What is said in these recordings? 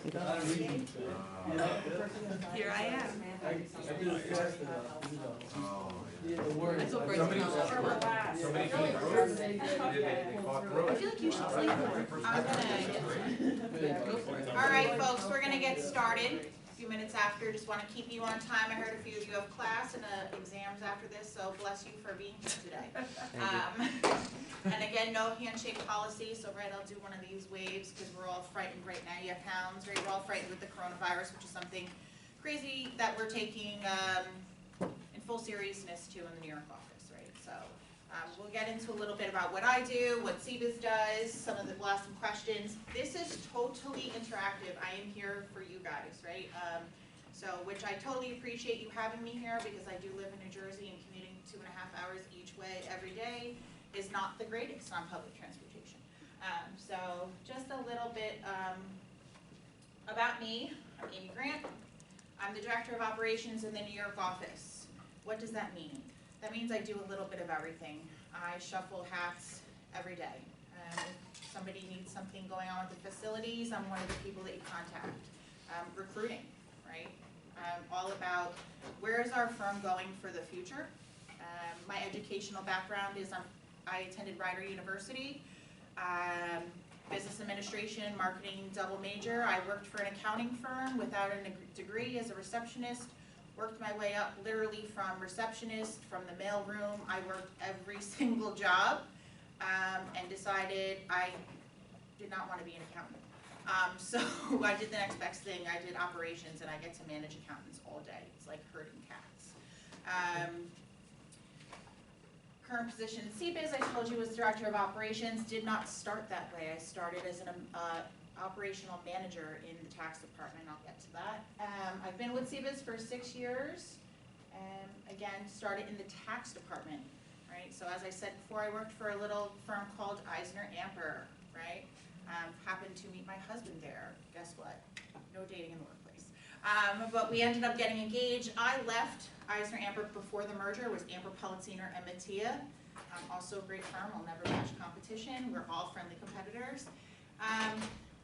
Here I am. I feel like you should sleep more. I'm gonna go for it. All right, folks, we're gonna get started. A few minutes after, just want to keep you on time. I heard a few of you have class and exams after this, so bless you for being here today. And again, no handshake policy, so right, I'll do one of these waves because we're all frightened right now. You have hounds, right? We're all frightened with the coronavirus, which is something crazy that we're taking in full seriousness too in the New York office, right? So we'll get into a little bit about what I do, what CBIZ does, we'll ask some questions. This is totally interactive. I am here for you guys, right? Which I totally appreciate you having me here because I do live in New Jersey and commuting 2.5 hours each way every day is not the greatest on public transportation. So just a little bit about me. I'm Amy Grant. I'm the Director of Operations in the New York office. What does that mean? That means I do a little bit of everything. I shuffle hats every day. If somebody needs something going on with the facilities, I'm one of the people that you contact. Recruiting, right? All about where is our firm going for the future. My educational background is I attended Rider University, business administration, marketing double major. I worked for an accounting firm without a degree as a receptionist, worked my way up literally from receptionist, from the mail room. I worked every single job and decided I did not want to be an accountant. So I did the next best thing. I did operations and I get to manage accountants all day. It's like herding cats. Current position at CBIZ, I told you, was Director of Operations. Did not start that way. I started as an operational manager in the tax department. I'll get to that. I've been with CBIZ for 6 years. Again, started in the tax department, right? So as I said before, I worked for a little firm called Eisner Amper, right? Happened to meet my husband there. Guess what? No dating in the workplace. But we ended up getting engaged. I left Eisner Amper before the merger. It was Amper, Palazziner, and Mattia. Also a great firm. I'll never match competition. We're all friendly competitors.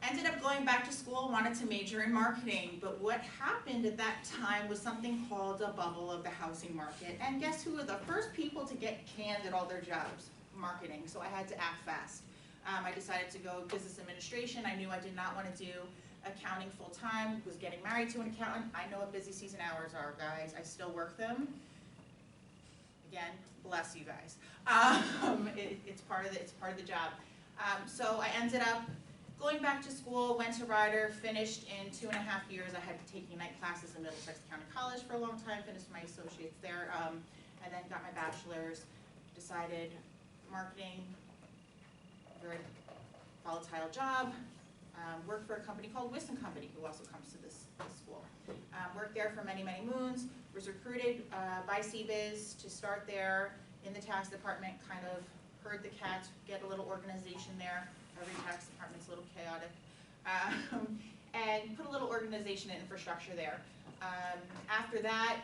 Ended up going back to school, wanted to major in marketing. But what happened at that time was something called a bubble of the housing market. And guess who were the first people to get canned at all their jobs? Marketing. So I had to act fast. I decided to go business administration. I knew I did not want to do accounting full-time, was getting married to an accountant. I know what busy season hours are, guys. I still work them. Again, bless you guys. It's part of the job. So I ended up going back to school, went to Rider, finished in 2.5 years. I had taken night classes in Middlesex County College for a long time, finished my associates there, and then got my bachelor's, decided marketing, very volatile job. Worked for a company called Wiss & Company, who also comes to this school. Worked there for many, many moons. Was recruited by CBIZ to start there in the tax department, kind of herd the cats, get a little organization there. Every tax department's a little chaotic. And put a little organization and infrastructure there. After that,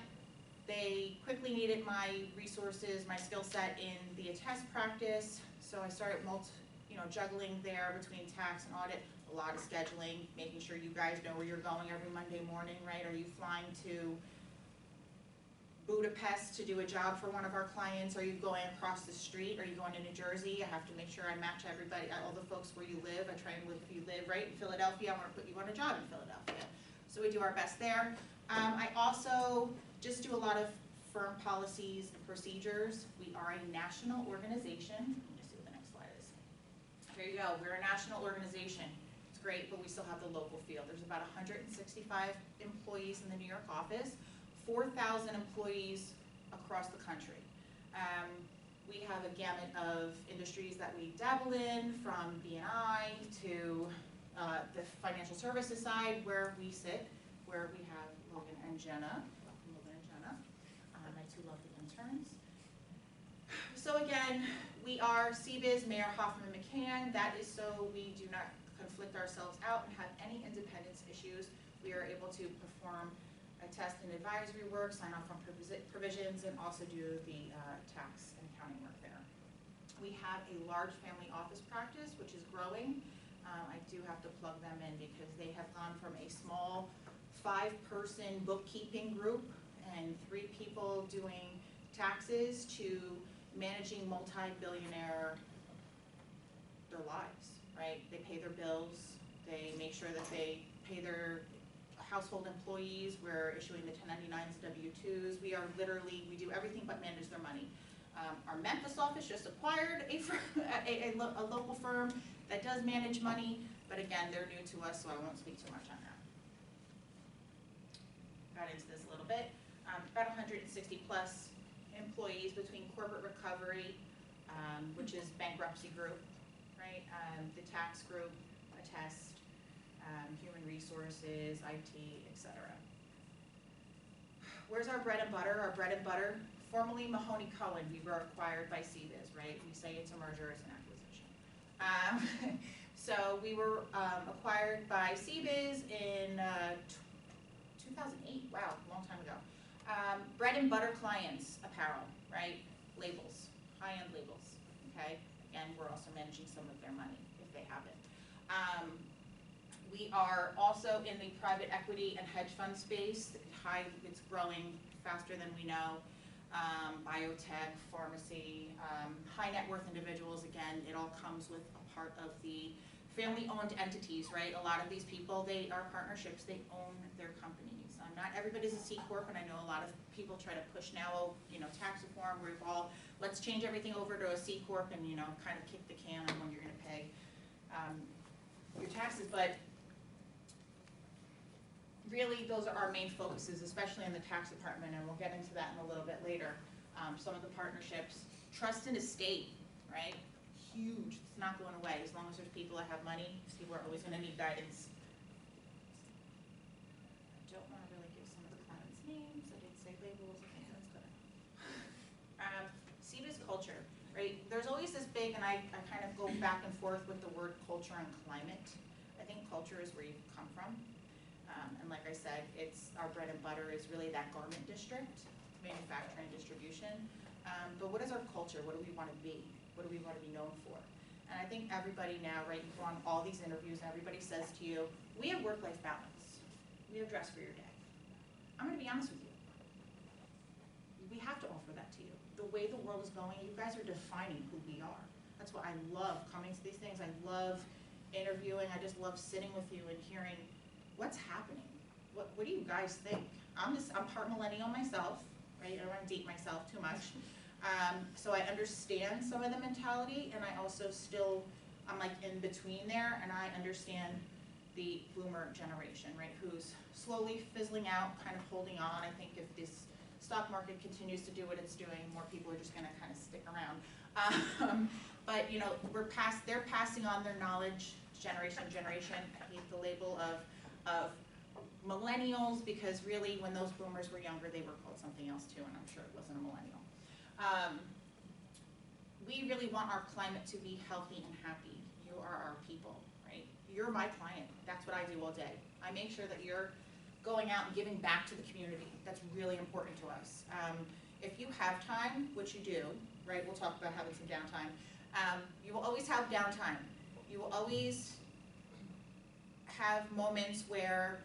they quickly needed my resources, my skill set in the attest practice. So I started juggling there between tax and audit, a lot of scheduling, making sure you guys know where you're going every Monday morning, right? Are you flying to Budapest to do a job for one of our clients? Are you going across the street? Are you going to New Jersey? I have to make sure I match everybody, all the folks where you live. I try and look, if you live right in Philadelphia, I want to put you on a job in Philadelphia. So we do our best there. I also just do a lot of firm policies and procedures. We are a national organization. There you go, we're a national organization. It's great, but we still have the local feel. There's about 165 employees in the New York office, 4,000 employees across the country. We have a gamut of industries that we dabble in, from B&I to the financial services side, where we sit, where we have Logan and Jenna. Welcome, Logan and Jenna, my two lovely interns. So again, we are CBIZ, Mayor Hoffman McCann. That is so we do not conflict ourselves out and have any independence issues. We are able to perform a test and advisory work, sign off on provisions, and also do the tax and accounting work there. We have a large family office practice, which is growing. I do have to plug them in because they have gone from a small 5-person bookkeeping group and 3 people doing taxes to managing multi-billionaire their lives, right? They pay their bills, they make sure that they pay their household employees, we're issuing the 1099s, W-2s, we do everything but manage their money. Our Memphis office just acquired a local firm that does manage money, but again, they're new to us, so I won't speak too much on that. Got into this a little bit. About 160 plus employees between corporate recovery, which is bankruptcy group, right? The tax group, attest, human resources, IT, etc. Where's our bread and butter? Our bread and butter, formerly Mahoney Cohen, we were acquired by CBIZ, right? We say it's a merger, it's an acquisition. So we were acquired by CBIZ in 2008, wow, a long time ago. Bread and butter clients, apparel, right? Labels, high-end labels, okay? Again, we're also managing some of their money, if they have it. We are also in the private equity and hedge fund space. It's growing faster than we know. Biotech, pharmacy, high net worth individuals, again, it all comes with a part of the family-owned entities, right? A lot of these people, they are partnerships, they own their companies. Not everybody's a C Corp, and I know a lot of people try to push now, tax reform, let's change everything over to a C Corp and, kind of kick the can on when you're gonna pay your taxes, but really those are our main focuses, especially in the tax department, and we'll get into that in a little bit later. Some of the partnerships, trust and estate, right? Huge, it's not going away. As long as there's people that have money, people are always gonna need guidance. I don't wanna really give some of the clients' names, I did say labels, I think that's good. CBIZ culture, right? There's always this big, and I kind of go back and forth with the word culture and climate. I think culture is where you come from. And like I said, it's our bread and butter is really that garment district, manufacturing, distribution. But what is our culture? What do we want to be? What do we want to be known for? And I think everybody now, right, you go on all these interviews and everybody says to you, we have work-life balance. We have dress for your day. I'm going to be honest with you. We have to offer that to you. The way the world is going, you guys are defining who we are. That's why I love coming to these things. I love interviewing. I just love sitting with you and hearing what's happening. What do you guys think? I'm part millennial myself, right? I don't want to date myself too much. So I understand some of the mentality, and I also I'm like in between there, and I understand the boomer generation, right? Who's slowly fizzling out, kind of holding on. I think if this stock market continues to do what it's doing, more people are just gonna kind of stick around. But they're passing on their knowledge, generation. I hate the label of millennials, because really when those boomers were younger, they were called something else too, and I'm sure it wasn't a millennial. We really want our climate to be healthy and happy. You are our people, right? You're my client. That's what I do all day. I make sure that you're going out and giving back to the community. That's really important to us. If you have time, which you do, right? We'll talk about having some downtime. You will always have downtime. You will always have moments where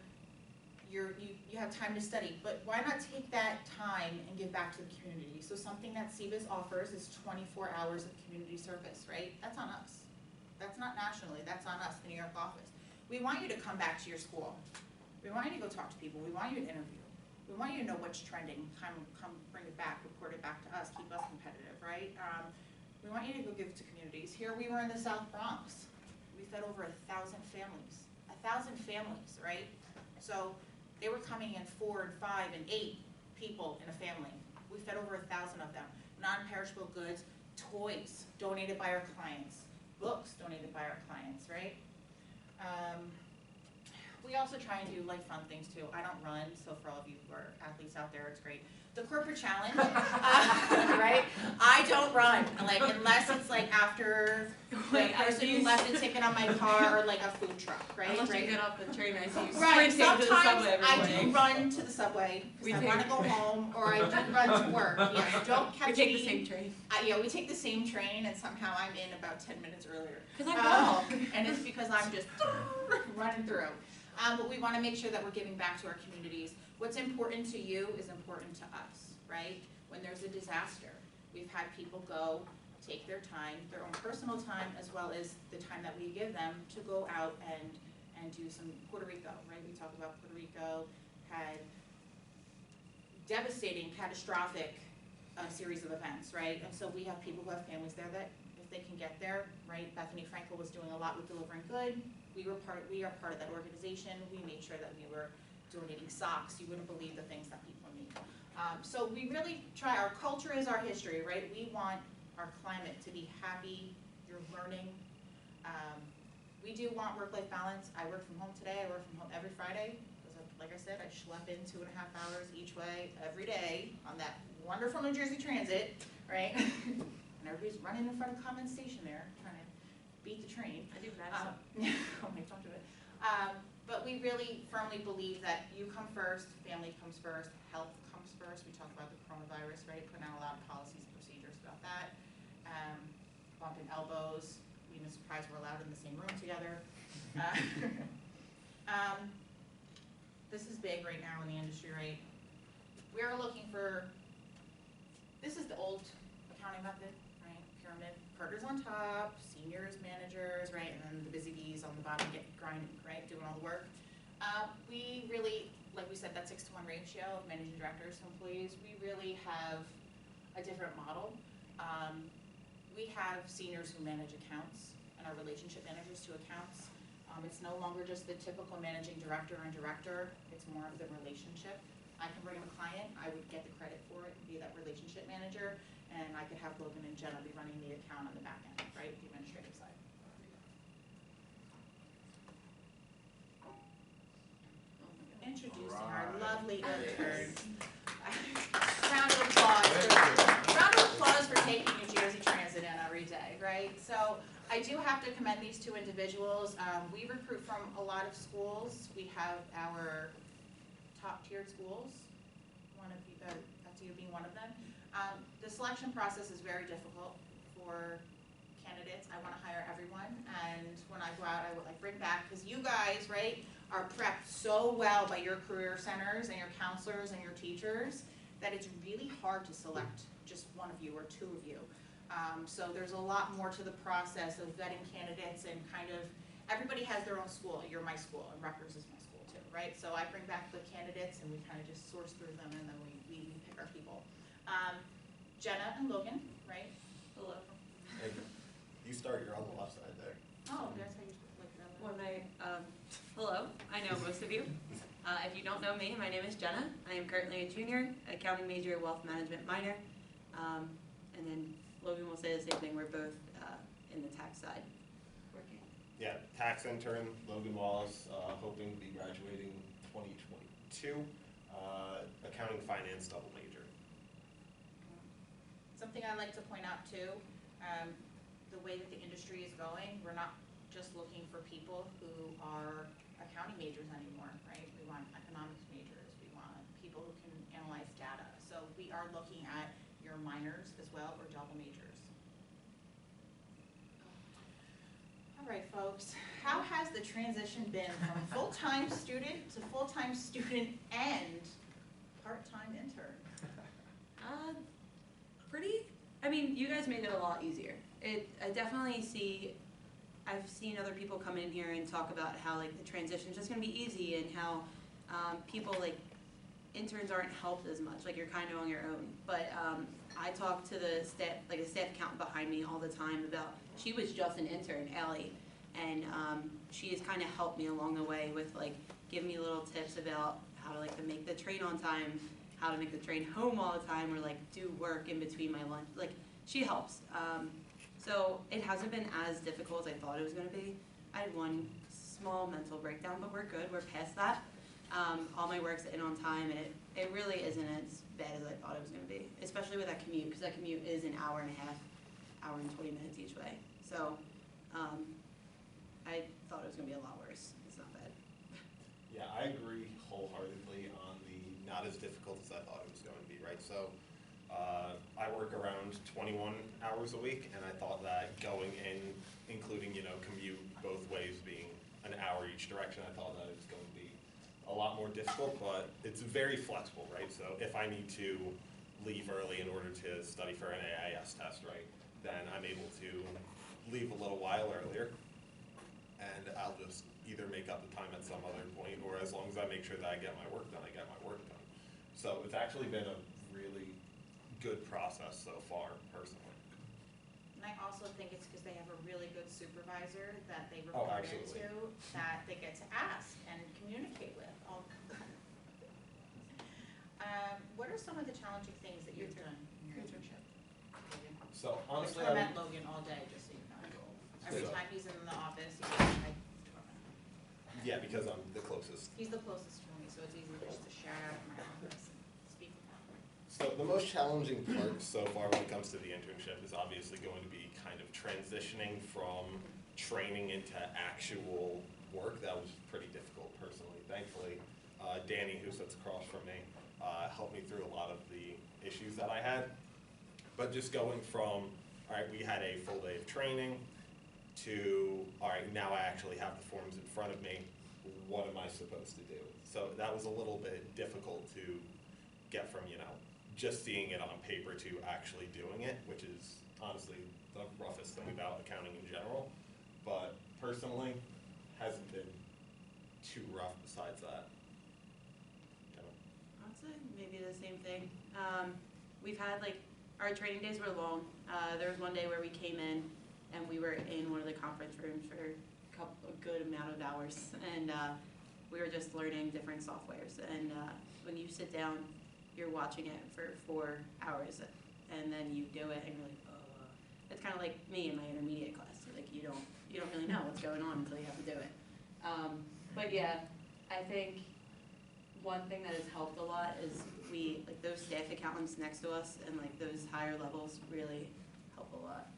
you have time to study, but why not take that time and give back to the community? So something that CBIZ offers is 24 hours of community service, right? That's on us. That's not nationally, that's on us, the New York office. We want you to come back to your school. We want you to go talk to people. We want you to interview. We want you to know what's trending, come bring it back, report it back to us, keep us competitive, right? We want you to go give it to communities. Here we were in the South Bronx. We fed over 1,000 families. 1,000 families, right? So they were coming in 4 and 5 and 8 people in a family. We fed over 1,000 of them. Non-perishable goods, toys donated by our clients, books donated by our clients, right? We also try and do like fun things too. I don't run, so for all of you who are athletes out there, it's great. The corporate challenge, right? I don't run, like unless it's like after the person who left a ticket on my car or like a food truck, right? Unless right? you get off the train, I see you Right. sprinting to the subway every Sometimes morning. I do run to the subway because I want to go home, or I do run to work. Yes, don't catch me. We take the same train. Yeah, we take the same train, and somehow I'm in about 10 minutes earlier. Because I walk. And it's because I'm just running through. But we want to make sure that we're giving back to our communities. What's important to you is important to us, right? When there's a disaster, we've had people go, take their time, their own personal time, as well as the time that we give them to go out and do some Puerto Rico, right? We talk about Puerto Rico had devastating, catastrophic series of events, right? And so we have people who have families there that, if they can get there, right? Bethany Frankel was doing a lot with Delivering Good. We are part of that organization. We made sure that we were donating socks. You wouldn't believe the things that people need. So we really try, our culture is our history, right? We want our climate to be happy, you're learning. We do want work-life balance. I work from home today. I work from home every Friday. Because like I said, I schlep in 2.5 hours each way every day on that wonderful New Jersey Transit, right? And everybody's running in front of Common Station there, trying to beat the train. I do that. Oh my, don't do it. But we really firmly believe that you come first, family comes first, health comes first. We talk about the coronavirus, right? Putting out a lot of policies and procedures about that. Bumping elbows. I'm even surprised we're allowed in the same room together. This is big right now in the industry, right? We're looking for, this is the old accounting method, right? Pyramid, partners on top, seniors, managers, right? And then the busy bees on the bottom get grinding, right? Doing all the work. We really, like we said, that 6-to-1 ratio of managing directors to employees, we really have a different model. We have seniors who manage accounts and are relationship managers to accounts. It's no longer just the typical managing director and director, it's more of the relationship. I can bring in a client, I would get the credit for it, be that relationship manager, and I could have Logan and Jenna be running the account on the back end, right, the administrative side. Introducing our lovely interns. Round of applause for taking New Jersey Transit in every day, right? So I do have to commend these two individuals. We recruit from a lot of schools. We have our top-tiered schools. One of you, that's you being one of them. The selection process is very difficult for candidates. I want to hire everyone, and when I go out, I would like bring back, because you guys, right, are prepped so well by your career centers and your counselors and your teachers that it's really hard to select just one of you or two of you. So there's a lot more to the process of vetting candidates, and kind of, everybody has their own school. You're my school, and Rutgers is my school too, right? So I bring back the candidates, and we kind of just source through them, and then we pick our people. Jenna and Logan, right? Hello. Hey, you start, you're on the left side there. Oh, that's how you like that. Hello, I know most of you. If you don't know me, my name is Jenna. I am currently a junior, accounting major, wealth management minor. And then Logan will say the same thing. We're both in the tax side working. Yeah, tax intern, Logan Wallace, hoping to be graduating 2022. Accounting finance double major. Something I like to point out too, the way that the industry is going, we're not just looking for people who are accounting majors anymore, right? We want economics majors, we want people who can analyze data. So we are looking at your minors as well, or double majors. All right, folks, how has the transition been from full-time student to full-time student and part-time intern? I mean, you guys made it a lot easier. I definitely I've seen other people come in here and talk about how like the transition is just gonna be easy, and how people like interns aren't helped as much, like you're kind of on your own. But I talk to the staff, like a staff accountant behind me all the time about, she was just an intern, Allie, and she has kind of helped me along the way with like giving me little tips about how to like to make the train on time, how to make the train home all the time, or like do work in between my lunch. Like she helps. So it hasn't been as difficult as I thought it was going to be. I had one small mental breakdown, but we're good, we're past that. All my work's in on time, and it really isn't as bad as I thought it was gonna be, especially with that commute, because that commute is an hour and a half, hour and 20 minutes each way. So, I thought it was gonna be a lot worse. It's not bad. Yeah, I agree wholeheartedly on the not as difficult as I thought it was going to be, right? So, I work around 21 hours a week, and I thought that going in, including, commute both ways being an hour each direction, I thought that it was going to be a lot more difficult, but it's very flexible, right? So if I need to leave early in order to study for an AIS test, right, then I'm able to leave a little while earlier, and I'll just either make up the time at some other point, or as long as I make sure that I get my work done, I get my work done. So it's actually been a really good process so far, personally. And I also think it's because they have a really good supervisor that they Oh, report absolutely. into, that they get to ask and communicate with. What are some of the challenging things that you've done in your internship? So honestly, I met Logan all day, just so you know. Every So- time he's in the office, he's like, yeah, because I'm the closest. he's the closest to me, so it's easy just to shout out in my office and speak with him. So the most challenging part so far when it comes to the internship is obviously going to be kind of transitioning from training into actual work. That was pretty difficult personally. Thankfully, Danny, who sits across from me, helped me through a lot of the issues that I had. But just going from, all right, we had a full day of training, to, all right, now I actually have the forms in front of me, what am I supposed to do? So that was a little bit difficult to get from, just seeing it on paper to actually doing it, which is honestly the roughest thing about accounting in general. But personally, hasn't been too rough besides that. I'd say maybe the same thing. We've had our training days were long. There was one day where we came in and we were in one of the conference rooms for a good amount of hours, and we were just learning different softwares. And when you sit down, you're watching it for 4 hours, and then you do it, and you're like, it's kind of like me in my intermediate class. You don't really know what's going on until you have to do it. But yeah, I think one thing that has helped a lot is those staff accountants next to us and those higher levels really help a lot.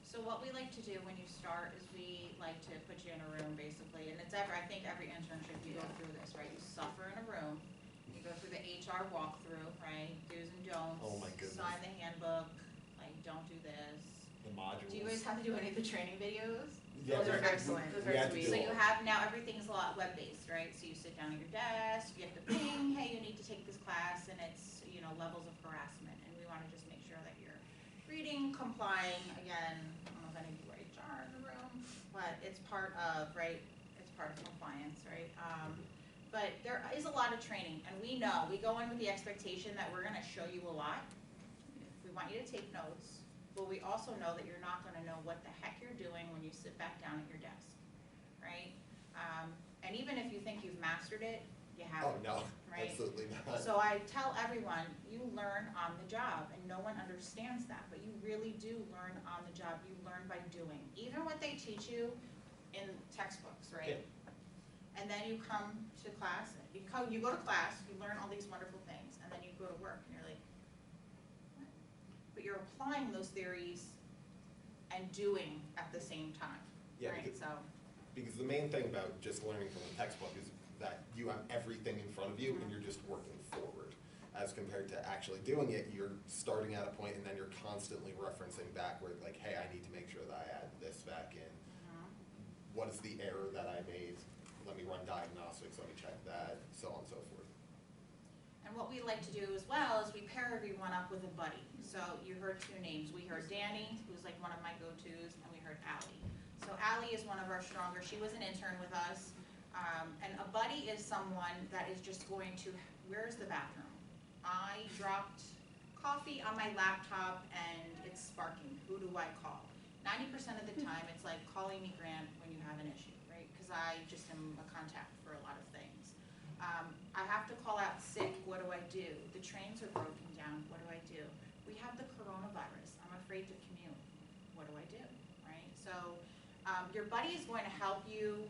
So what we like to do when you start is we like to put you in a room basically, and I think every internship you go through this, right? You suffer in a room, you go through the HR walkthrough, right? Do's and don'ts. Oh my goodness. Sign the handbook, don't do this. The modules. Do you guys have to do any of the training videos? Yeah, Those are we- excellent. we had to do So all you of it. have, now everything's a lot web-based, right? So you sit down at your desk, you have to ping, hey, you need to take this class, and it's, levels of harassment. And we want to just make sure that you're reading, complying. Again, I don't know if any of you are HR in the room, but it's part of, right? It's part of compliance, right? But there is a lot of training, and we know, we go in with the expectation that we're going to show you a lot. We want you to take notes, but we also know that you're not going to know what the heck you're doing when you sit back down at your desk, right? And even if you think you've mastered it, you haven't. Oh, no, right? absolutely not. So I tell everyone, you learn on the job, and no one understands that, but you really do learn on the job. You learn by doing. Even what they teach you in textbooks, right? Yeah. And then you come to class, you go to class, you learn all these wonderful things, and then you go to work, and you're like, what? But you're applying those theories and doing at the same time, Yeah, right? because the main thing about just learning from the textbook is that you have everything in front of you and you're just working forward. As compared to actually doing it, you're starting at a point and then you're constantly referencing backward, hey, I need to make sure that I add this back in. What is the error that I made? Let me run diagnostics, let me check that, so on and so forth. And what we like to do as well is we pair everyone up with a buddy. So you heard 2 names. We heard Danny, who's one of my go-tos, and we heard Allie. So Allie is one of our stronger. She was an intern with us. And a buddy is someone that is just going to, where's the bathroom? I dropped coffee on my laptop and it's sparking. Who do I call? 90% of the time it's like calling me Grant when you have an issue, right? Because I just am a contact for a lot of things. I have to call out sick, what do I do? The trains are broken down, what do I do? We have the coronavirus, I'm afraid to commute, what do I do, right? So your buddy is going to help you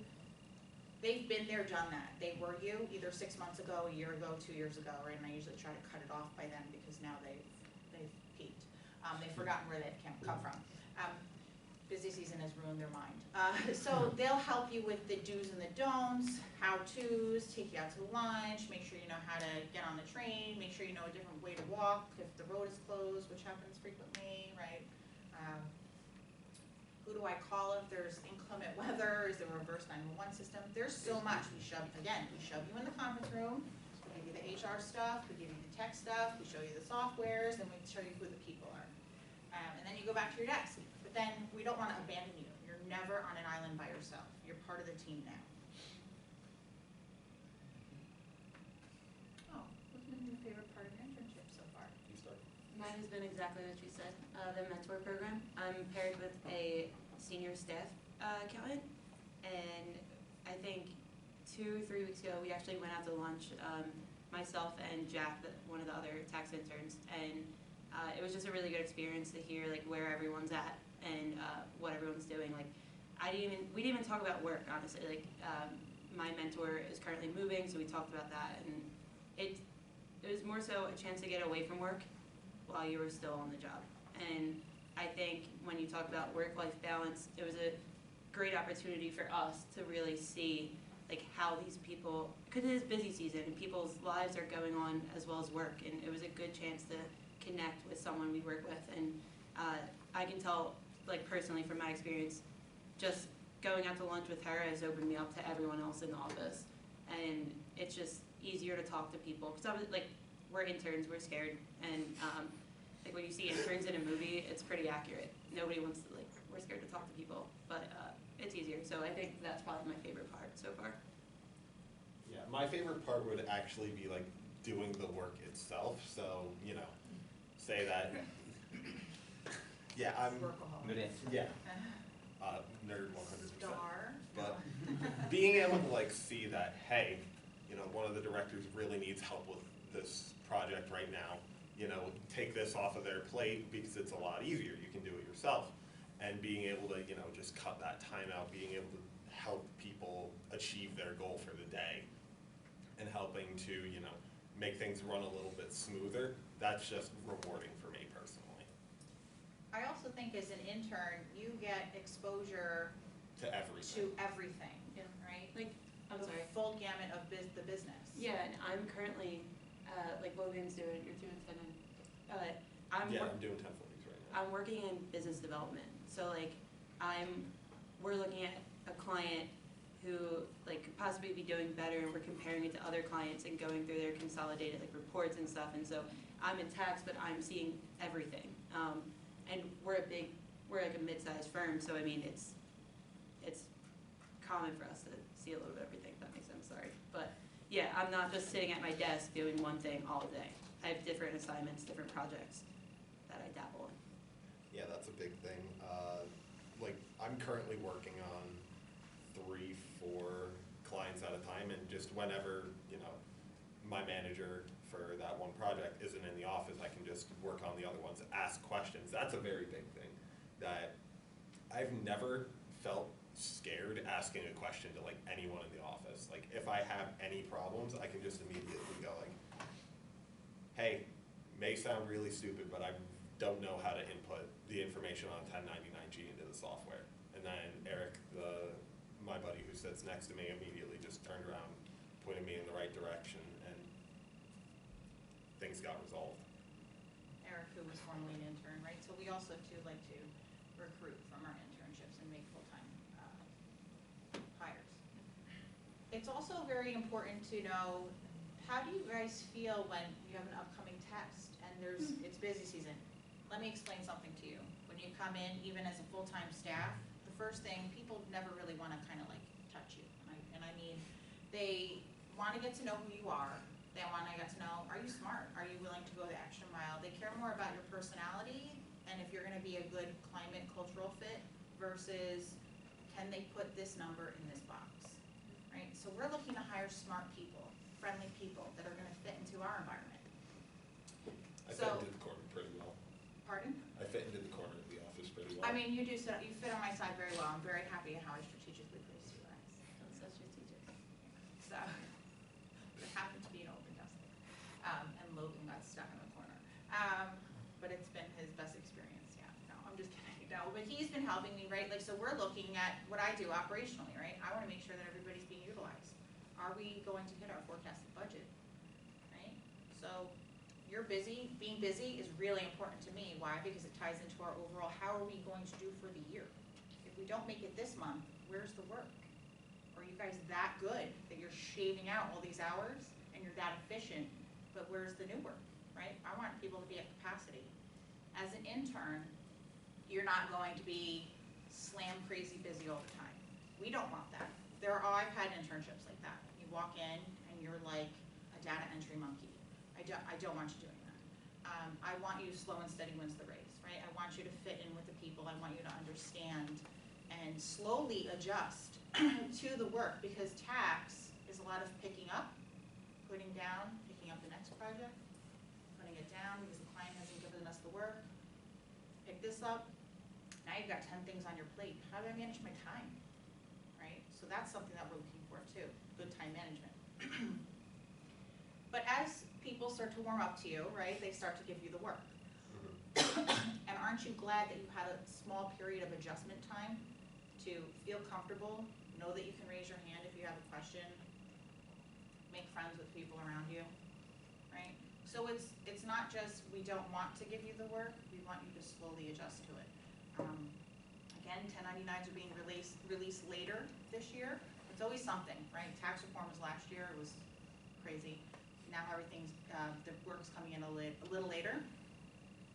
they've been there, done that. They were you either 6 months ago, a year ago, 2 years ago, right? And I usually try to cut it off by then because now they've peaked. They've forgotten where they come from. Busy season has ruined their mind. So they'll help you with the do's and the don'ts, how-tos, take you out to lunch, make sure you know how to get on the train, make sure you know a different way to walk if the road is closed, which happens frequently, right? Who do I call if there's inclement weather? Is there a reverse 911 system? There's so much. We shove you in the conference room, we give you the HR stuff, we give you the tech stuff, we show you the softwares, and we show you who the people are. And then you go back to your desk. But then we don't want to abandon you. You're never on an island by yourself. You're part of the team now. Oh, what's been your favorite part of your internship so far? You start. Mine has been exactly what you said, the mentor program. I'm paired with a senior staff accountant, and I think 2 or 3 weeks ago we actually went out to lunch, myself and Jack, one of the other tax interns, and it was just a really good experience to hear like where everyone's at and what everyone's doing. Like we didn't even talk about work, honestly. Like my mentor is currently moving, so we talked about that, and it was more so a chance to get away from work while you were still on the job. And I think when you talk about work-life balance, it was a great opportunity for us to really see like how these people, because it is busy season and people's lives are going on as well as work, and it was a good chance to connect with someone we work with. And I can tell, like personally from my experience, just going out to lunch with her has opened me up to everyone else in the office, and it's just easier to talk to people, because like we're interns, we're scared, and like when you see interns in a movie, it's pretty accurate. Nobody wants to, like, we're scared to talk to people, but it's easier. So I think that's probably my favorite part so far. Yeah, my favorite part would actually be like doing the work itself. So, you know, say that, yeah, I'm, Workaholic. yeah, nerd 100%. Star. But being able to like see that, hey, you know, one of the directors really needs help with this project right now, you know, take this off of their plate because it's a lot easier. You can do it yourself. And being able to, you know, just cut that time out, being able to help people achieve their goal for the day, and helping to, you know, make things run a little bit smoother, that's just rewarding for me personally. I also think as an intern, you get exposure To everything. Yeah. Right? Like, I'm The sorry. full gamut of the business. Yeah, and I'm currently, like Logan's doing, you're doing tenant. I'm doing 1040s right now. I'm working in business development. So like we're looking at a client who like could possibly be doing better, and we're comparing it to other clients and going through their consolidated like reports and stuff. And so I'm in tax, but I'm seeing everything. And we're like a mid-sized firm, so I mean it's common for us to see a little bit of everything, if that makes sense, sorry. But yeah, I'm not just sitting at my desk doing one thing all day. I have different assignments, different projects that I dabble in. Yeah, that's a big thing. Like, I'm currently working on 3, 4 clients at a time, and just whenever, you know, my manager for that one project isn't in the office, I can just work on the other ones, ask questions. That's a very big thing that I've never felt scared asking a question to like anyone in the office. Like, if I have any problems, I can just immediately go like, hey, may sound really stupid, but I don't know how to input the information on 1099G into the software. And then Eric, my buddy who sits next to me, immediately just turned around, pointed me in the right direction, and things got resolved. Eric, who was formerly an intern, right? So we also too like to recruit from our internships and make full-time hires. It's also very important to know, how do you guys feel when you have an upcoming test and it's busy season? Let me explain something to you. When you come in, even as a full-time staff, the first thing, people never really want to kind of like touch you. And I mean, they want to get to know who you are. They want to get to know, are you smart? Are you willing to go the extra mile? They care more about your personality and if you're going to be a good climate cultural fit versus can they put this number in this box, right? So we're looking to hire smart people, friendly people that are going to fit into our environment. I fit into the corner pretty well. Pardon? I fit into the corner of the office pretty well. I mean, you fit on my side very well. I'm very happy how I strategically placed you guys. That's so strategic. but he's been helping me, right? Like, so we're looking at what I do operationally, right? I wanna make sure that everybody's being utilized. Are we going to hit our forecasted budget, right? So, you're busy, being busy is really important to me. Why? Because it ties into our overall, how are we going to do for the year? If we don't make it this month, where's the work? Are you guys that good that you're shaving out all these hours and you're that efficient, but where's the new work, right? I want people to be at capacity. As an intern, you're not going to be slam crazy busy all the time. We don't want that. I've had internships like that. You walk in and you're like a data entry monkey. I don't want you doing that. I want you slow and steady wins the race, right? I want you to fit in with the people. I want you to understand and slowly adjust to the work, because tax is a lot of picking up, putting down, picking up the next project, putting it down because the client hasn't given us the work. Pick this up. Now you've got 10 things on your plate. How do I manage my time, right? So that's something that we're looking for too, good time management. But as people start to warm up to you, right, they start to give you the work. And aren't you glad that you had a small period of adjustment time to feel comfortable, know that you can raise your hand if you have a question, make friends with people around you, right? So it's not just we don't want to give you the work, we want you to slowly adjust to it. Again, 1099s are being released later this year. It's always something, right? Tax reform was last year, it was crazy. Now everything's, the work's coming in a little later.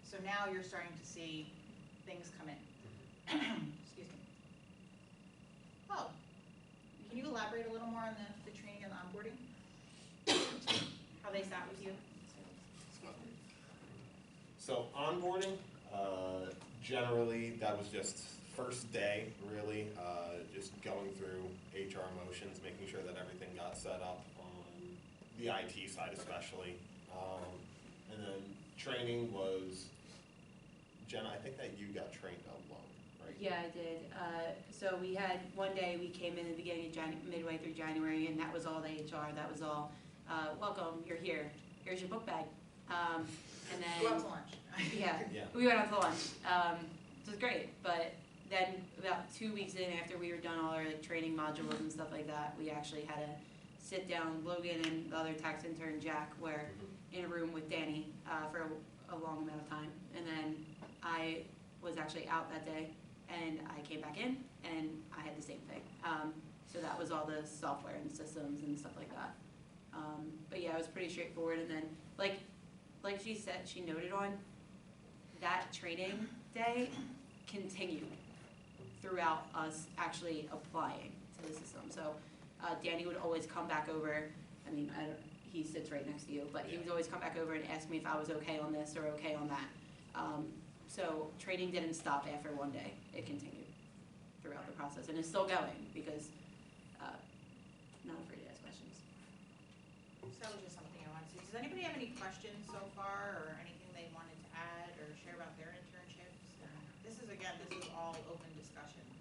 So now you're starting to see things come in. Excuse me. Oh, can you elaborate a little more on the training and the onboarding? How they sat with you? So onboarding, generally that was just first day, really, just going through HR motions, making sure that everything got set up on the IT side especially. And then training was, Jenna, I think that you got trained alone, right? Yeah, I did. So we had one day we came in the beginning of midway through January, and that was all the HR. That was all, welcome, you're here. Here's your book bag. And then Go out to lunch. yeah, we went out to lunch. It was great, but then about 2 weeks in, after we were done all our training modules and stuff like that, we actually had to sit down, Logan and the other tax intern, Jack, were in a room with Danny for a long amount of time. And then I was actually out that day, and I came back in, and I had the same thing. So that was all the software and systems and stuff like that. But yeah, it was pretty straightforward. And then, like she said, she noted on, that training day continued throughout us actually applying to the system. So Danny would always come back over. I mean, he sits right next to you, but he would always come back over and ask me if I was okay on this or okay on that. So training didn't stop after one day. It continued throughout the process, and it's still going because not afraid to ask questions. So that was just something I wanted to see. Does anybody have any questions so far, or anything they wanted to add or share about their internships? This is all open discussion. I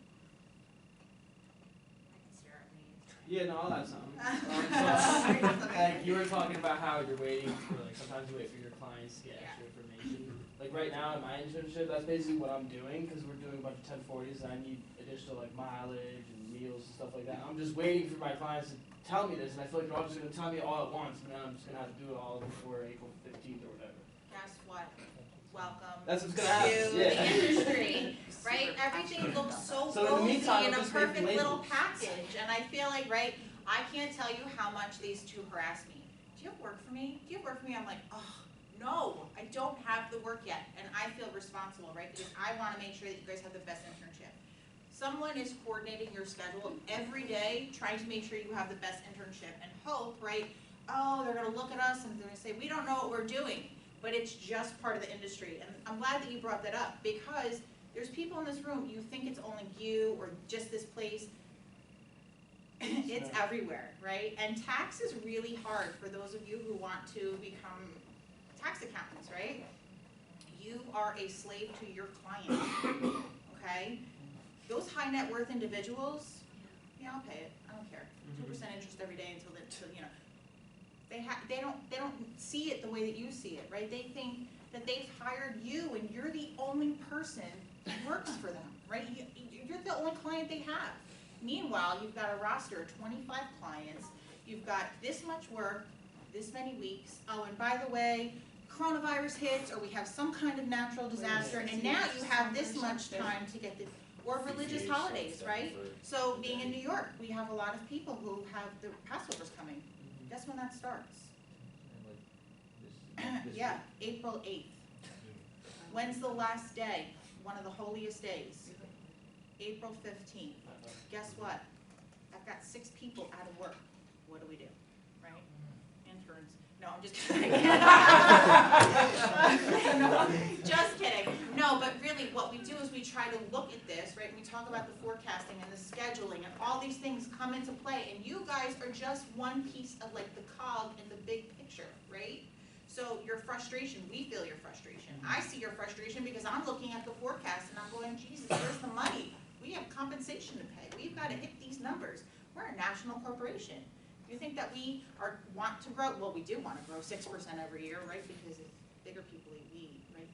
can stare at me. Yeah, no, I'll add something. So, like, you were talking about how you're waiting for, like, sometimes you wait for your clients to get extra information. Like, right now in my internship, that's basically what I'm doing, because we're doing a bunch of 1040s, and I need additional, like, mileage and meals and stuff like that. I'm just waiting for my clients to tell me this, and I feel like they're all just going to tell me all at once, and then I'm just going to have to do it all before April 15th or whatever. Guess what? Welcome That's what's to gonna happen. the Yeah. industry, right? Everything looks so So in the rosy meantime, in I'm a just making perfect little labels. package, and I feel like, right, I can't tell you how much these two harass me. Do you have work for me? Do you have work for me? I'm like, oh, no, I don't have the work yet, and I feel responsible, right? Because I want to make sure that you guys have the best internship. Someone is coordinating your schedule every day, trying to make sure you have the best internship, and hope, right? Oh, they're going to look at us and they're going to say, we don't know what we're doing. But it's just part of the industry. And I'm glad that you brought that up, because there's people in this room, you think it's only you or just this place. It's everywhere, right? And tax is really hard for those of you who want to become tax accountants, right? You are a slave to your client, okay? Those high net worth individuals, yeah, I'll pay it, I don't care. 2% interest every day until you know. They don't see it the way that you see it, right? They think that they've hired you and you're the only person works for them, right? You're the only client they have. Meanwhile, you've got a roster of 25 clients, you've got this much work, this many weeks. Oh, and by the way, coronavirus hits, or we have some kind of natural disaster, and now you have this much time to get the, or religious holidays, right? So being in New York, we have a lot of people who have the Passover's coming. Guess when that starts? Yeah, April 8th. When's the last day? One of the holiest days. April 15th. Guess what? I've got 6 people out of work. What do we do? Right? Interns. No, I'm just kidding. No, just kidding. No, but really what we do is we try to look at this, right? We talk about the forecasting and the scheduling and all these things come into play, and you guys are just one piece of like the cog in the big picture, right? So your frustration, we feel your frustration. I see your frustration because I'm looking at the forecast and I'm going, Jesus, where's the money? We have compensation to pay. We've got to hit these numbers. We're a national corporation. You think that we want to grow? Well, we do want to grow 6% every year, right? Because if bigger people eat, right,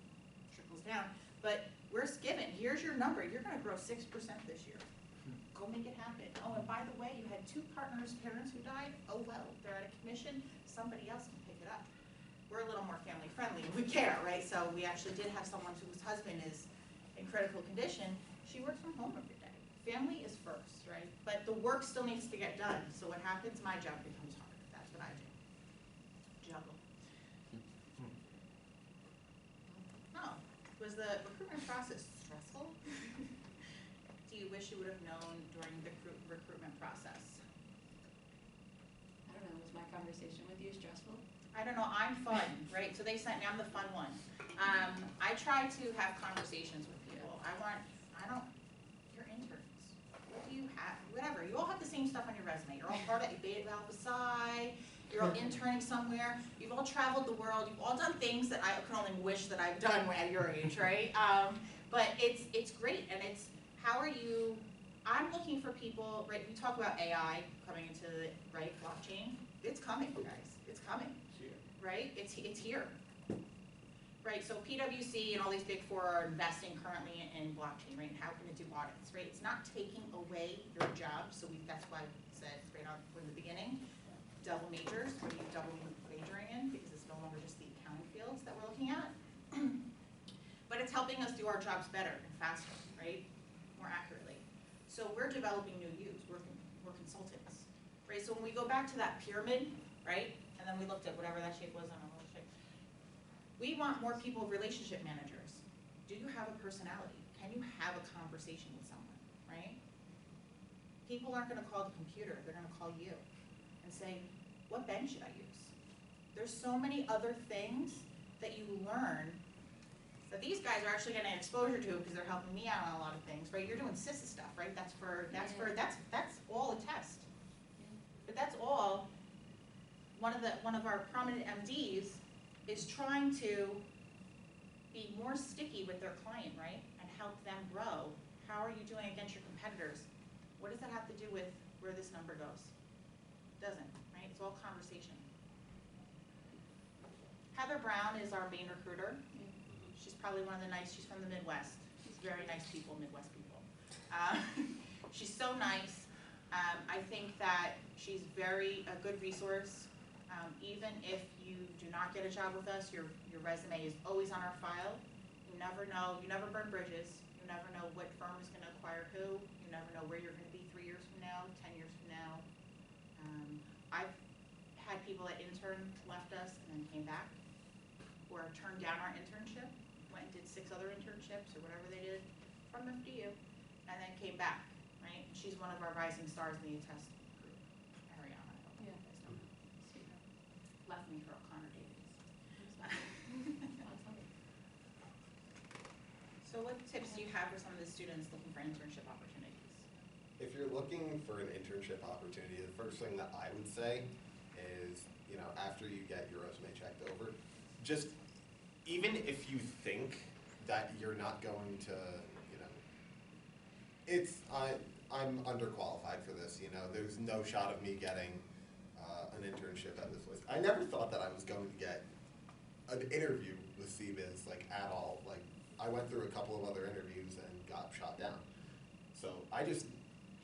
trickles down. But we're given. Here's your number. You're going to grow 6% this year. Go make it happen. Oh, and by the way, you had 2 partners' parents who died. Oh well, they're at a commission. Somebody else can pick it up. We're a little more family friendly. We care, right? So we actually did have someone whose husband is in critical condition. She works from home every day. Family is first, right? But the work still needs to get done. So what happens? My job becomes hard. That's what I do. Juggle. Oh, was the recruitment process stressful? Do you wish you would have known during the recruitment process? I don't know, was my conversation with you stressful? I don't know, I'm fun, right? So they sent me, I'm the fun one. I try to have conversations with people. You're interns. What do you have? Whatever, you all have the same stuff on your resume. You're all part of Beta Alpha Psi, you're all interning somewhere, you've all traveled the world, you've all done things that I can only wish that I've done at your age, right? But it's great, and it's, how are you, I'm looking for people, right, we talk about AI coming into the, right, blockchain. It's coming, guys, it's coming. Right? It's here. Right? So PwC and all these big 4 are investing currently in blockchain, right? How can it do audits, right? It's not taking away your job, so that's why I said right on from the beginning, double majors, what are you double majoring in? Because it's no longer just the accounting fields that we're looking at. But it's helping us do our jobs better and faster, right? More accurately. So we're developing new use. We're consultants, right? So when we go back to that pyramid, right? And then we looked at whatever that shape was, I don't know what shape. We want more people, relationship managers. Do you have a personality? Can you have a conversation with someone, right? People aren't gonna call the computer, they're gonna call you and say, what bank should I use? There's so many other things that you learn that these guys are actually getting exposure to because they're helping me out on a lot of things, right? You're doing CISA stuff, right? That's all a test. But that's all. One of our prominent MDs is trying to be more sticky with their client, right? And help them grow. How are you doing against your competitors? What does that have to do with where this number goes? Doesn't, right? It's all conversation. Heather Brown is our main recruiter. She's probably she's from the Midwest. She's very nice people, Midwest people. She's so nice. I think that she's a good resource. Even if you do not get a job with us, your resume is always on our file. You never know, you never burn bridges. You never know what firm is going to acquire who. You never know where you're going to be 3 years from now, 10 years from now. I've had people that left us and then came back, or turned down our internship, went and did 6 other internships or whatever they did from FDU, and then came back, right? She's one of our rising stars in the test group, Ariana. I hope you guys know her. Left me for O'Connor Davies. So what tips do you have for some of the students looking for internship opportunities? If you're looking for an internship opportunity, the first thing that I would say is, after you get your resume checked over, just even if you think that you're not going to, I'm underqualified for this, there's no shot of me getting an internship at this place. I never thought that I was going to get an interview with CBIZ, at all, I went through a couple of other interviews and got shot down. So I just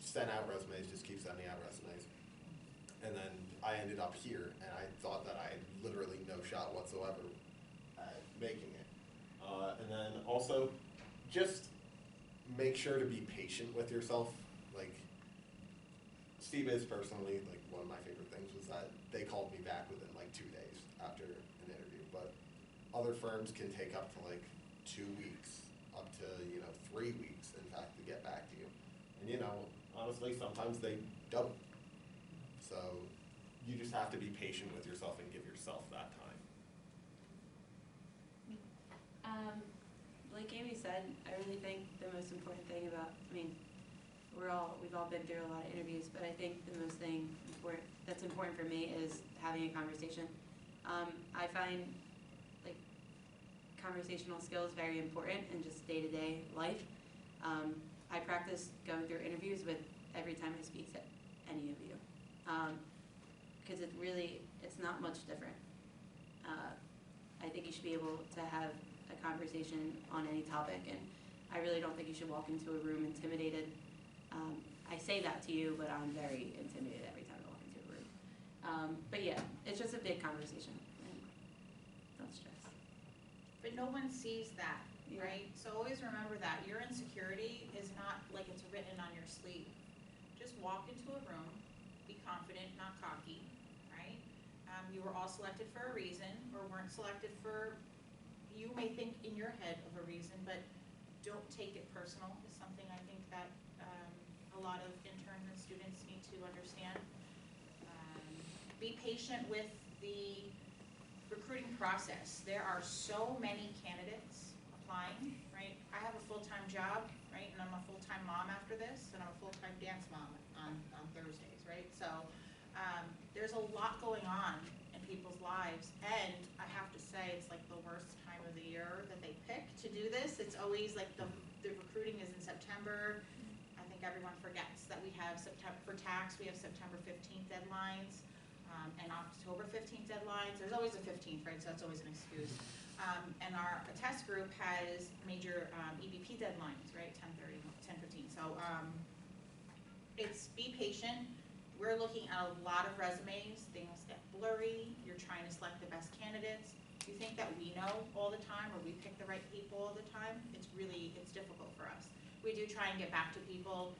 sent out resumes, just keep sending out resumes. And then I ended up here, and I thought that I had literally no shot whatsoever at making it. And then also, just make sure to be patient with yourself. Like, CBIZ personally, like, one of my favorite things was that they called me back within like 2 days after an interview, but other firms can take up to like 2 weeks, up to, 3 weeks, in fact, to get back to you. And honestly, sometimes they don't. So you just have to be patient with yourself and give yourself that time. Like Amy said, I really think the most important thing about, we've all been through a lot of interviews, but I think the most thing that's important for me is having a conversation. I find like conversational skills very important in just day-to-day life. I practice going through interviews with every time I speak to any of you, because it's not much different. I think you should be able to have a conversation on any topic, and I really don't think you should walk into a room intimidated. I say that to you, but I'm very intimidated every time I walk into a room. But yeah, it's just a big conversation, and don't stress. But no one sees that, Yeah. right? So always remember that your insecurity is not like it's written on your sleeve. Just walk into a room, be confident, not cocky, right? You were all selected for a reason, or weren't selected for, you may think in your head of a reason, but don't take it personal is something I think that a lot of interns and students need to understand. Be patient with the recruiting process. There are so many candidates applying, right? I have a full-time job, right? And I'm a full-time mom after this, and I'm a full-time dance mom on Thursdays, right? So there's a lot going on in people's lives, and I have to say it's like the worst time of the year that they pick to do this. It's always like the recruiting is in September. I think everyone forgets that we have September, for tax, we have September 15th deadlines, and October 15th deadlines. There's always a 15th, right? So that's always an excuse. And our test group has major EBP deadlines, right? 10:30, 10:15. So it's be patient. We're looking at a lot of resumes. Things get blurry. You're trying to select the best candidates. You think that we know all the time, or we pick the right people all the time? It's difficult for us. We do try and get back to people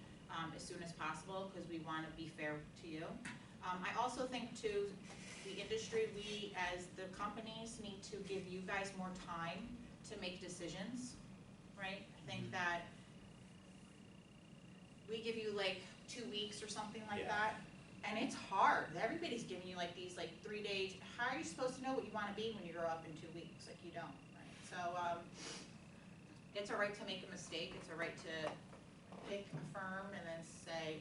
as soon as possible, because we want to be fair to you. I also think too, the industry, we as the companies need to give you guys more time to make decisions, right? I think that we give you like 2 weeks or something like that, and it's hard. Everybody's giving you like these 3 days. How are you supposed to know what you want to be when you grow up in 2 weeks? Like, you don't, right? So it's all right to make a mistake. It's all right to pick a firm and then say,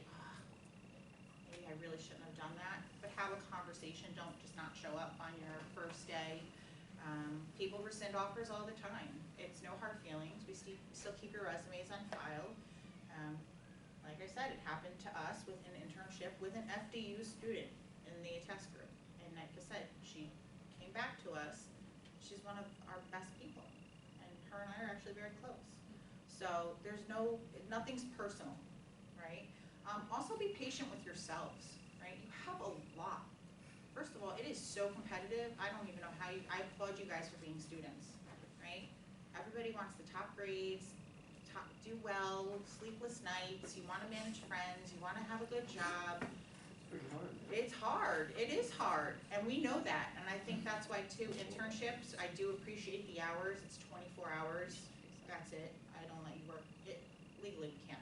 maybe I really shouldn't have done that. But have a conversation. Don't just not show up on your first day. People rescind offers all the time. It's no hard feelings. We still keep your resumes on file. Like I said, it happened to us with an internship with an FDU student in the test group. And like I said, she came back to us. She's one of our best people. And her and I are actually very close. So there's nothing's personal, right? Also be patient with yourselves, right? You have a lot. First of all, it is so competitive. I don't even know how I applaud you guys for being students, right? Everybody wants the top grades, do well, sleepless nights, you want to manage friends, you want to have a good job. It's pretty hard. It's hard. It is hard, and we know that. And I think that's why too, internships, I do appreciate the hours. It's 24 hours. That's it. I don't let you work. Legally, we can't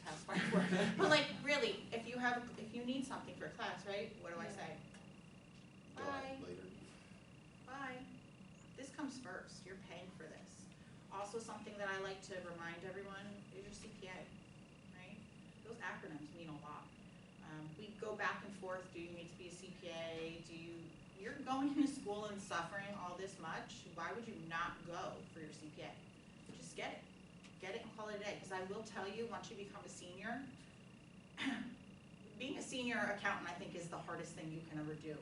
past 24. But like, really, if you need something for class, right? What do I say? Go Bye. out later. Bye. This comes first. You're paying for this. Also, something that I like to remind everyone is your CPA, right? Those acronyms mean a lot. We go back and forth. Do you need to be a CPA? You're going into school and suffering all this much. Why would you not go for your CPA? Just get it. Get it and call it a day. Because I will tell you, once you become a senior, being a senior accountant, I think, is the hardest thing you can ever do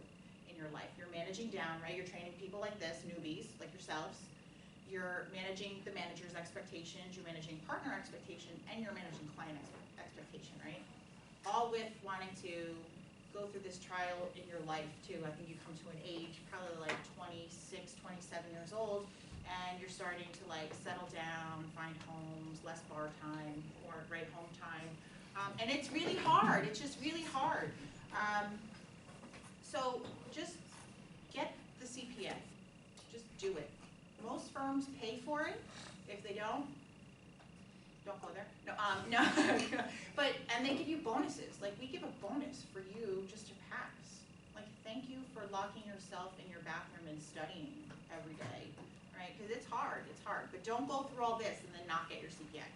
in your life. You're managing down, right? You're training people like this, newbies, like yourselves. you're managing the manager's expectations, you're managing partner expectation, and you're managing client expectation, right? All with wanting to go through this trial in your life too. I think you come to an age, probably like 26, 27 years old, and you're starting to like settle down, find homes, less bar time, or right home time. And it's really hard, it's just really hard. So just get the CPA, just do it. Most firms pay for it. If they don't go there. No, but, and they give you bonuses. Like, we give a bonus for you just to pass. Like, thank you for locking yourself in your bathroom and studying every day, right? Because it's hard, but don't go through all this and then not get your CPA.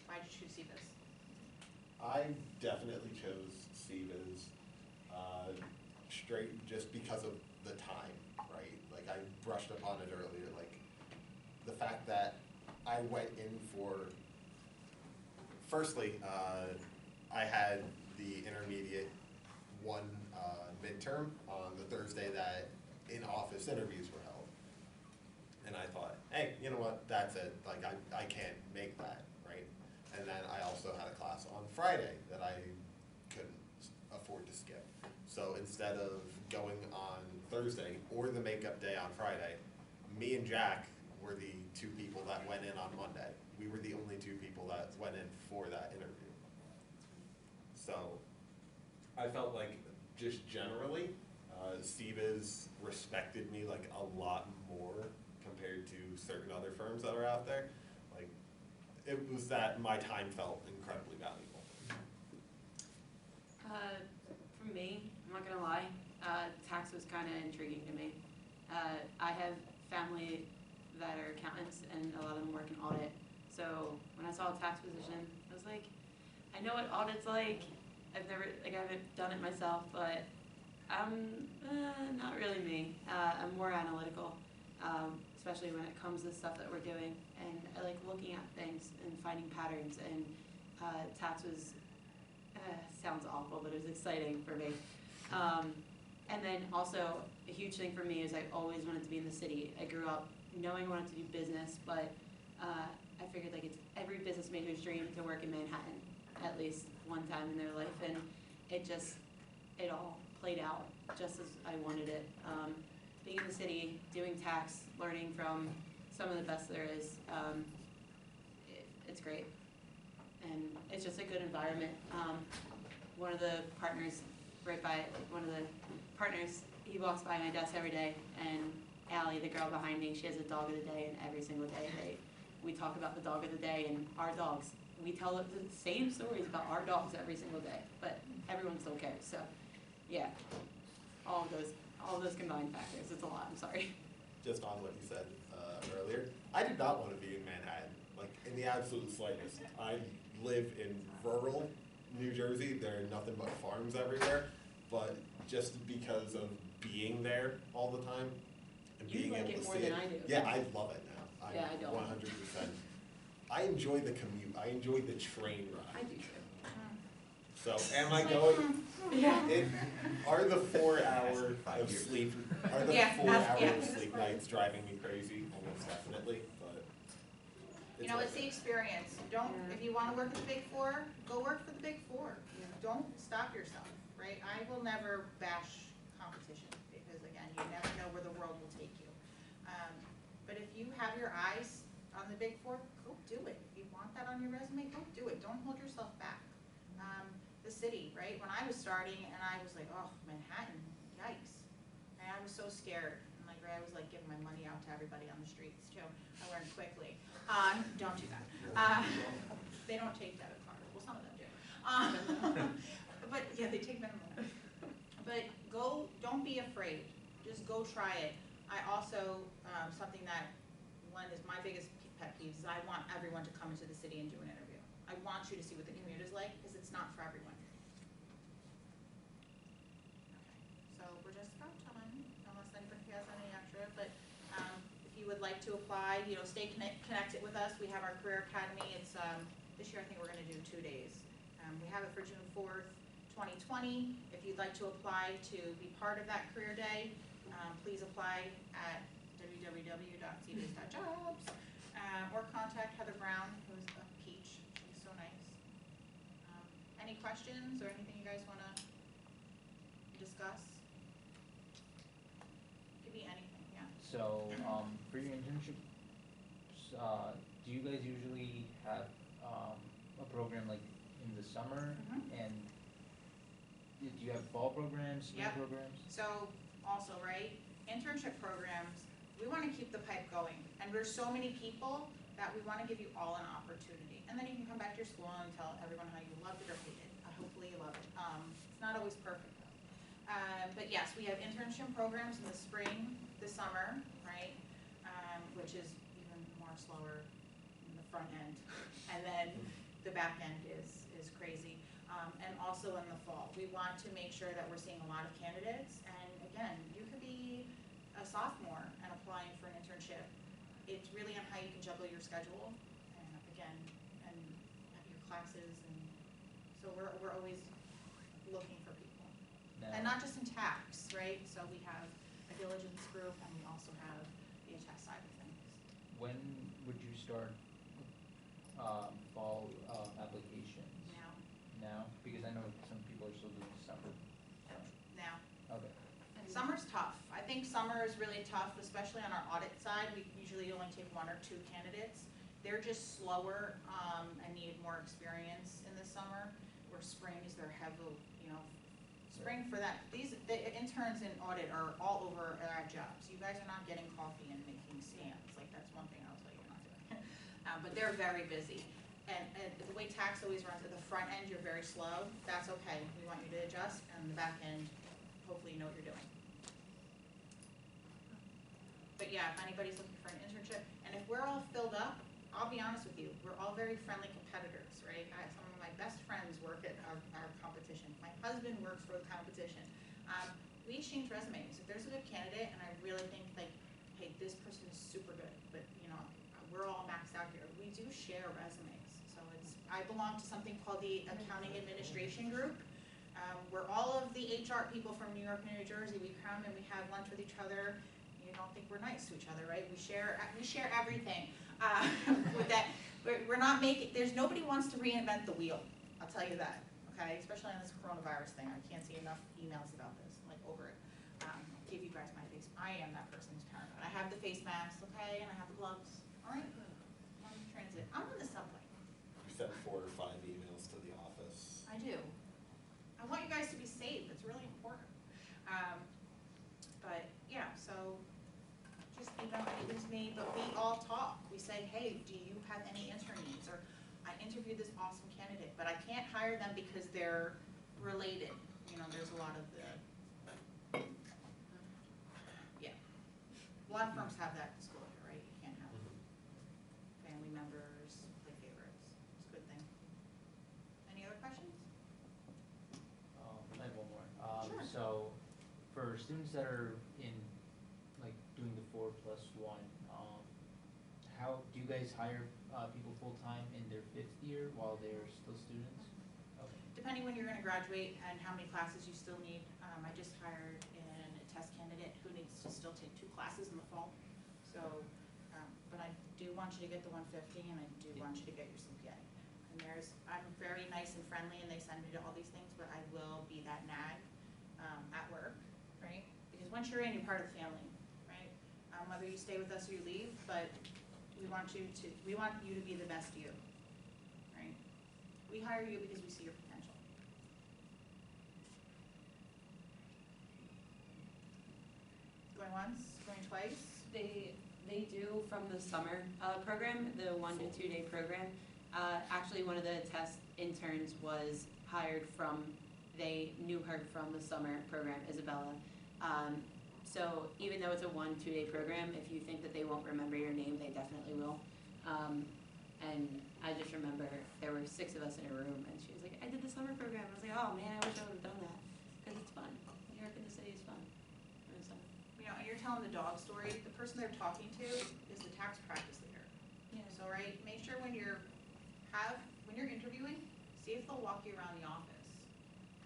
Why did you choose CBIZ? I definitely chose CBIZ straight just because of the time, right? Like, I brushed upon it earlier, like the fact that I went in for, firstly, I had the intermediate one midterm on the Thursday that in-office interviews were held. And I thought, hey, you know what, that's it, like I can't make that, right? And then I also had a class on Friday that I couldn't afford to skip. So instead of going on Thursday or the makeup day on Friday, me and Jack were the two people that went in on Monday. We were the only two people that went in for that interview. So I felt like just generally, CBIZ respected me like a lot more compared to certain other firms that are out there. Like, it was that my time felt incredibly valuable. For me, I'm not gonna lie, tax was kind of intriguing to me. I have family that are accountants, and a lot of them work in audit. So when I saw a tax position, I was like, I know what audit's like. I haven't done it myself, but I'm not really me. I'm more analytical, especially when it comes to stuff that we're doing. And I like looking at things and finding patterns, and tax was, sounds awful, but it was exciting for me. And then also, a huge thing for me is I always wanted to be in the city. I grew up knowing I wanted to do business, but I figured like it's every business major's dream to work in Manhattan at least one time in their life, and it all played out just as I wanted it. Being in the city, doing tax, learning from some of the best there is, it's great. And it's just a good environment. One of the partners he walks by my desk every day, and Allie, the girl behind me, she has a dog of the day, and every single day we talk about the dog of the day and our dogs. We tell the same stories about our dogs every single day, but everyone still cares. So, yeah, all of those combined factors. It's a lot. I'm sorry. Just on what you said earlier, I did not want to be in Manhattan, like in the absolute slightest. I live in rural New Jersey. There are nothing but farms everywhere, but just because of being there all the time and You being like able it to more see than it. I do. Yeah, I love it now. Yeah, I don't. 100%. I enjoy the commute. I enjoy the train I ride. do too. So, am I going? Yeah. Are the 4 hour of sleep? Are the Yeah, 4 hour yeah. of sleep nights driving me crazy? Almost definitely, but You know, it's the experience. Don't, if you want to work at the Big Four, go work for the Big Four. Yeah. Don't stop yourself, right? I will never bash competition because, again, you never know where the world will take you. But if you have your eyes on the Big Four, go do it. If you want that on your resume, go do it. Don't hold yourself back. The city, right? When I was starting and I was like, oh, Manhattan, yikes. And I was so scared. And like, I was like giving my money out to everybody on the streets too. I learned quickly. Don't do that. They don't take debit cards. Well, some of them do. But yeah, they take minimum. But go, don't be afraid. Just go try it. I also, something that one is my biggest pet peeves is I want everyone to come into the city and do an interview. I want you to see what the commute is like because it's not for everyone. Okay, so we're just about time, unless anybody has any extra. But if you would like to apply, stay connected with us. We have our Career Academy. It's this year I think we're going to do 2 days. We have it for June 4th, 2020. If you'd like to apply to be part of that career day, Please apply at www.cbiz.jobs, or contact Heather Brown, who's a peach. She's so nice. Any questions or anything you guys want to discuss? Could be anything, yeah. So, for your internship, do you guys usually have a program like in the summer? Mhm. And do you have fall programs, spring Yep. programs? So also, right, internship programs, we want to keep the pipe going. And there's so many people that we want to give you all an opportunity. And then you can come back to your school and tell everyone how you loved it or hated it. Hopefully you love it. It's not always perfect though. But yes, we have internship programs in the spring, the summer, right? Which is even more slower in the front end. And then the back end is crazy. And also in the fall. We want to make sure that we're seeing a lot of candidates. And again, you could be a sophomore and applying for an internship. It's really on how you can juggle your schedule and again, and have your classes. And so we're always looking for people. Now, And not just in tax, right? So we have a diligence group and we also have the attest side of things. when would you start fall applications? Now? Because I know some people are still doing summer. Now, Okay. summer's tough. I think summer is really tough, especially on our audit side. We usually only take 1 or 2 candidates. They're just slower and need more experience in the summer. Where spring is their heavy, spring for that. The interns in audit are all over our jobs. You guys are not getting coffee and making stamps. Like that's one thing I'll tell you you're not doing. But they're very busy. And the way tax always runs, at the front end, you're very slow. That's okay. We want you to adjust, and the back end, hopefully you know what you're doing. But yeah, if anybody's looking for an internship, and if we're all filled up, I'll be honest with you, we're all very friendly competitors, right? Some of my best friends work at our competition. My husband works for the competition. We exchange resumes. If there's a good candidate, and I really think like, hey, this person is super good, but we're all maxed out here. We do share resumes. So I belong to something called the Accounting Administration Group. We're all of the HR people from New York and New Jersey. We come and we have lunch with each other. You don't think we're nice to each other, right? We share everything. With that, we're not making. There's nobody wants to reinvent the wheel. I'll tell you that. Okay, especially on this coronavirus thing. I can't see enough emails about this. I'm like over it. I'll give you guys my face. I am that person who's paranoid. I have the face mask, okay, and I have the gloves. All right. I'm on the transit. I'm on the subway. I sent 4 or 5 emails to the office. I do. I want you guys to be safe. It's really important. But yeah, so just email anything to me. But we all talk. We say, hey, do you have any intern needs? Or I interviewed this awesome candidate, but I can't hire them because they're related. There's a lot of law firms have that disclosure, right? You can't have family members, play favorites. It's a good thing. Any other questions? I have one more. Sure. So, for students that are in, like, doing the 4+1, how do you guys hire people full-time in their 5th year while they're still students? Okay. Depending when you're going to graduate and how many classes you still need. I just hired a test candidate who needs to still take 2 classes in the fall. So, but I do want you to get the 150 and I do want you to get your CPA. And I'm very nice and friendly and they send me to all these things, but I will be that nag at work, right? Because once you're in, you're part of the family, right? Whether you stay with us or you leave, but we want you to be the best you, right? We hire you because we see your potential. Going once, going twice? They do from the summer program, the 1 to 2 day program. Actually, one of the test interns was hired from, they knew her from the summer program, Isabella. So even though it's a 1 2 day program, if you think that they won't remember your name, they definitely will. And I just remember there were 6 of us in a room and she was like, I did the summer program. I was like, oh man, I wish I would have done that. Because it's fun. New York in the city is fun. In the summer. And you're telling the dog story, the person they're talking to is the tax practice leader. Yeah. So, right, make sure when you're interviewing, see if they'll walk you around the office.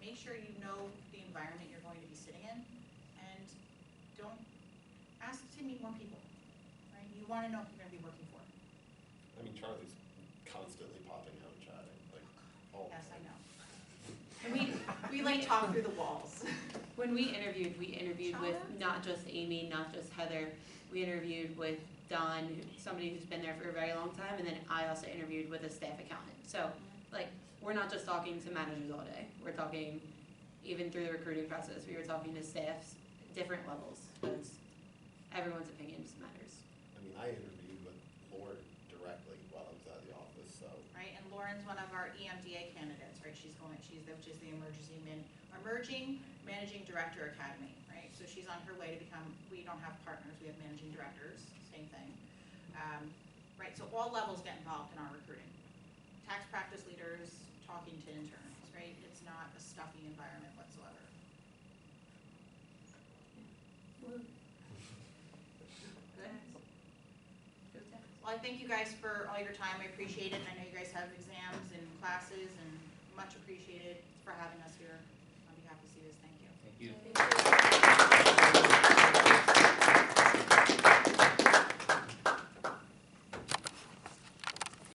Make sure you know the environment you're going to be sitting in, and don't ask to meet more people, right? You want to know who you're going to be working for. I mean, Charlie's constantly popping out and chatting, like, all the Yes, I time. know. And We like talk through the walls. when we interviewed with not just Amy, not just Heather. We interviewed with Don, somebody who's been there for a very long time, and then I also interviewed with a staff accountant. So, like, we're not just talking to managers all day. We're talking, even through the recruiting process, we were talking to staffs, different levels, because everyone's opinion matters. I mean, I interviewed with Lauren directly while I was at the office, so. Right, and Lauren's one of our EMDA candidates, right? She's which is the Emerging Managing Director Academy, right? So she's on her way to become, we don't have partners, we have managing directors, same thing. Right, so all levels get involved in our recruiting. Tax practice leaders talking to interns, right? It's not a stuffy environment whatsoever. Good. Well, I thank you guys for all your time. I appreciate it. I know you guys have exams and classes, and much appreciated for having us here on behalf of CBIZ. Thank you. Thank you.